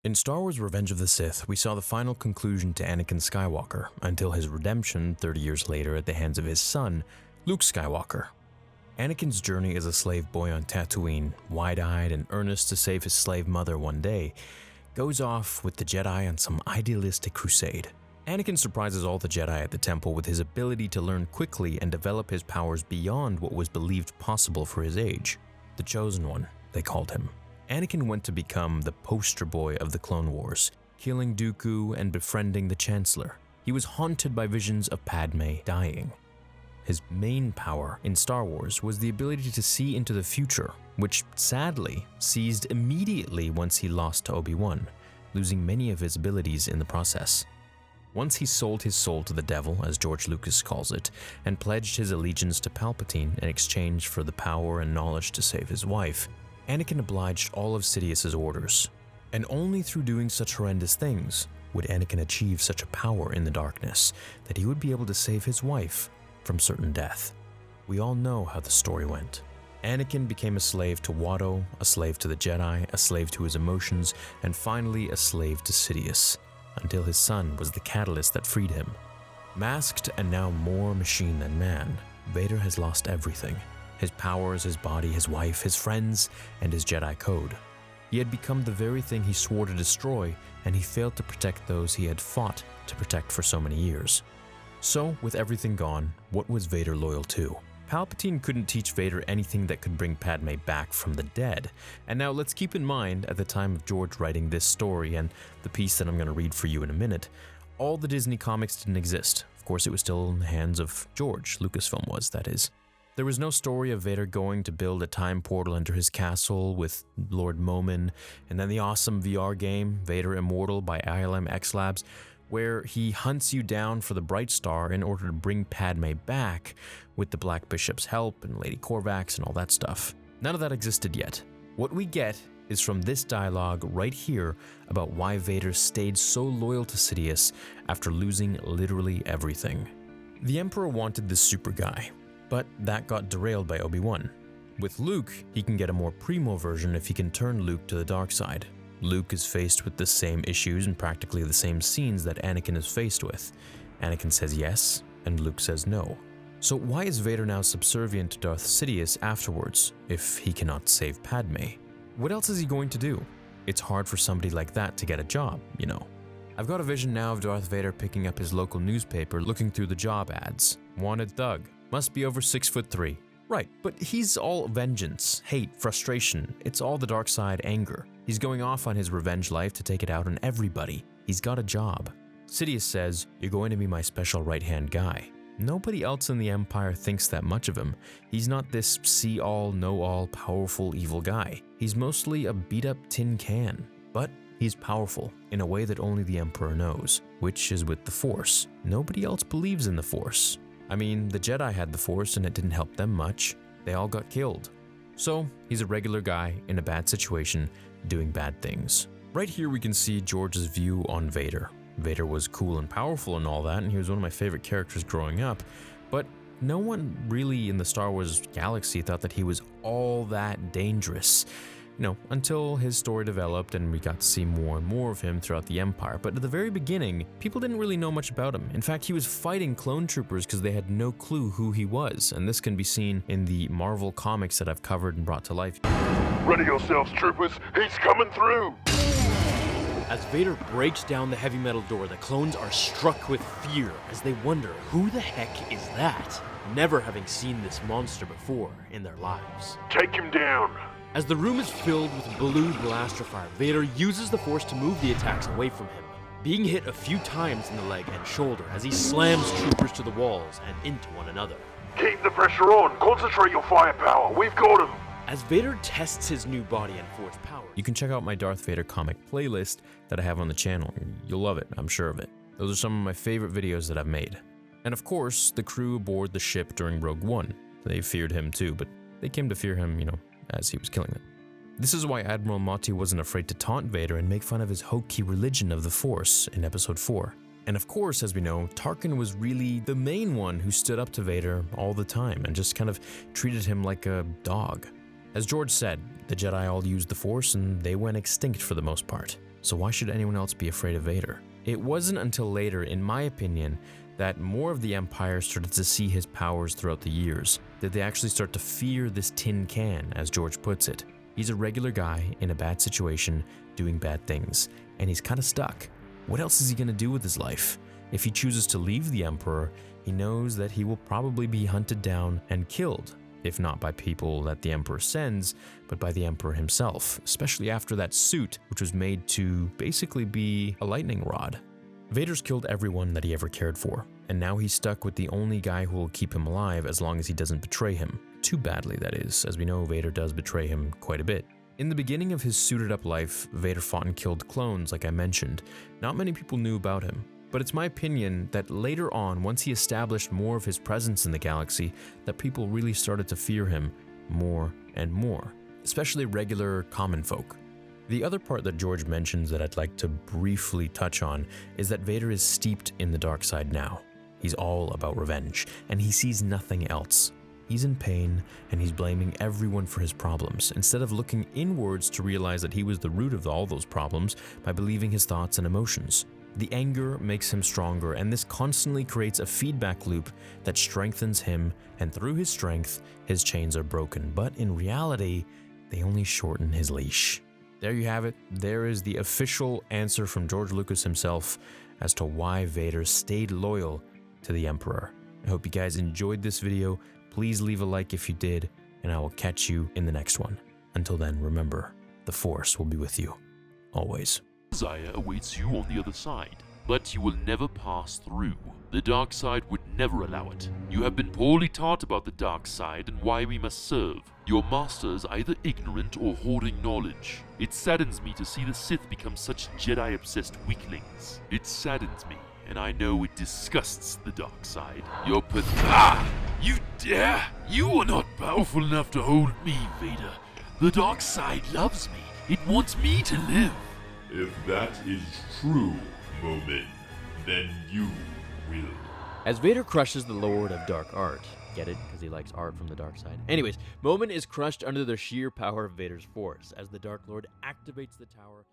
In Star Wars Revenge of the Sith, we saw the final conclusion to Anakin Skywalker until his redemption 30 years later at the hands of his son, Luke Skywalker. Anakin's journey as a slave boy on Tatooine, wide-eyed and earnest to save his slave mother one day, goes off with the Jedi on some idealistic crusade. Anakin surprises all the Jedi at the temple with his ability to learn quickly and develop his powers beyond what was believed possible for his age. The Chosen One, they called him. Anakin went to become the poster boy of the Clone Wars, killing Dooku and befriending the Chancellor. He was haunted by visions of Padme dying. His main power in Star Wars was the ability to see into the future, which sadly ceased immediately once he lost to Obi-Wan, losing many of his abilities in the process. Once he sold his soul to the devil, as George Lucas calls it, and pledged his allegiance to Palpatine in exchange for the power and knowledge to save his wife, Anakin obliged all of Sidious's orders, and only through doing such horrendous things would Anakin achieve such a power in the darkness that he would be able to save his wife from certain death. We all know how the story went. Anakin became a slave to Watto, a slave to the Jedi, a slave to his emotions, and finally a slave to Sidious, until his son was the catalyst that freed him. Masked and now more machine than man, Vader has lost everything. His powers, his body, his wife, his friends, and his Jedi code. He had become the very thing he swore to destroy, and he failed to protect those he had fought to protect for so many years. So, with everything gone, what was Vader loyal to? Palpatine couldn't teach Vader anything that could bring Padme back from the dead. And now let's keep in mind, at the time of George writing this story and the piece that I'm going to read for you in a minute, all the Disney comics didn't exist. Of course, it was still in the hands of George, Lucasfilm was, that is. There was no story of Vader going to build a time portal into his castle with Lord Momin, and then the awesome VR game, Vader Immortal by ILM X Labs, where he hunts you down for the Bright Star in order to bring Padme back with the Black Bishop's help and Lady Corvax and all that stuff. None of that existed yet. What we get is from this dialogue right here about why Vader stayed so loyal to Sidious after losing literally everything. The Emperor wanted this super guy, but that got derailed by Obi-Wan. With Luke, he can get a more primo version if he can turn Luke to the dark side. Luke is faced with the same issues and practically the same scenes that Anakin is faced with. Anakin says yes, and Luke says no. So why is Vader now subservient to Darth Sidious afterwards, if he cannot save Padme? What else is he going to do? It's hard for somebody like that to get a job, you know. I've got a vision now of Darth Vader picking up his local newspaper, looking through the job ads. Wanted thug. Must be over 6'3". Right, but he's all vengeance, hate, frustration. It's all the dark side anger. He's going off on his revenge life to take it out on everybody. He's got a job. Sidious says, "You're going to be my special right-hand guy." Nobody else in the Empire thinks that much of him. He's not this see-all, know-all, powerful, evil guy. He's mostly a beat-up tin can. But he's powerful in a way that only the Emperor knows, which is with the Force. Nobody else believes in the Force. I mean, the Jedi had the Force and it didn't help them much. They all got killed. So, he's a regular guy in a bad situation, doing bad things. Right here we can see George's view on Vader. Vader was cool and powerful and all that, and he was one of my favorite characters growing up, but no one really in the Star Wars galaxy thought that he was all that dangerous. Until his story developed and we got to see more and more of him throughout the Empire. But at the very beginning, people didn't really know much about him. In fact, he was fighting clone troopers because they had no clue who he was, and this can be seen in the Marvel comics that I've covered and brought to life. Ready yourselves, troopers, he's coming through! As Vader breaks down the heavy metal door, the clones are struck with fear as they wonder who the heck is that, never having seen this monster before in their lives. Take him down! As the room is filled with blue blaster fire, Vader uses the Force to move the attacks away from him, being hit a few times in the leg and shoulder as he slams troopers to the walls and into one another. Keep the pressure on, concentrate your firepower, we've got him! As Vader tests his new body and Force power, You can check out my Darth Vader comic playlist that I have on the channel. You'll love it, I'm sure of it. Those are some of my favorite videos that I've made. And of course, the crew aboard the ship during Rogue One. They feared him too, but they came to fear him, as he was killing them. This is why Admiral Motti wasn't afraid to taunt Vader and make fun of his hokey religion of the Force in Episode 4. And of course, as we know, Tarkin was really the main one who stood up to Vader all the time and just kind of treated him like a dog. As George said, the Jedi all used the Force and they went extinct for the most part. So why should anyone else be afraid of Vader? It wasn't until later, in my opinion, that more of the Empire started to see his powers throughout the years, that they actually start to fear this tin can, as George puts it. He's a regular guy in a bad situation, doing bad things, and he's kind of stuck. What else is he going to do with his life? If he chooses to leave the Emperor, he knows that he will probably be hunted down and killed, if not by people that the Emperor sends, but by the Emperor himself, especially after that suit, which was made to basically be a lightning rod. Vader's killed everyone that he ever cared for, and now he's stuck with the only guy who will keep him alive as long as he doesn't betray him. Too badly, that is, as we know Vader does betray him quite a bit. In the beginning of his suited-up life, Vader fought and killed clones, like I mentioned. Not many people knew about him, but it's my opinion that later on, once he established more of his presence in the galaxy, that people really started to fear him more and more, especially regular common folk. The other part that George mentions that I'd like to briefly touch on is that Vader is steeped in the dark side now. He's all about revenge, and he sees nothing else. He's in pain, and he's blaming everyone for his problems, instead of looking inwards to realize that he was the root of all those problems by believing his thoughts and emotions. The anger makes him stronger, and this constantly creates a feedback loop that strengthens him, and through his strength, his chains are broken. But in reality, they only shorten his leash. There you have it. There is the official answer from George Lucas himself as to why Vader stayed loyal to the Emperor. I hope you guys enjoyed this video. Please leave a like if you did, and I will catch you in the next one. Until then, remember, the Force will be with you, always. Desire awaits you on the other side, but you will never pass through. The dark side would never allow it. You have been poorly taught about the dark side and why we must serve. Your master is either ignorant or hoarding knowledge. It saddens me to see the Sith become such Jedi-obsessed weaklings. It saddens me, and I know it disgusts the dark side. You're You dare! You are not powerful enough to hold me, Vader. The dark side loves me. It wants me to live. If that is true, Momin, then you will. As Vader crushes the Lord of Dark Art, get it? Because he likes art from the dark side. Anyways, Momin is crushed under the sheer power of Vader's force as the Dark Lord activates the tower.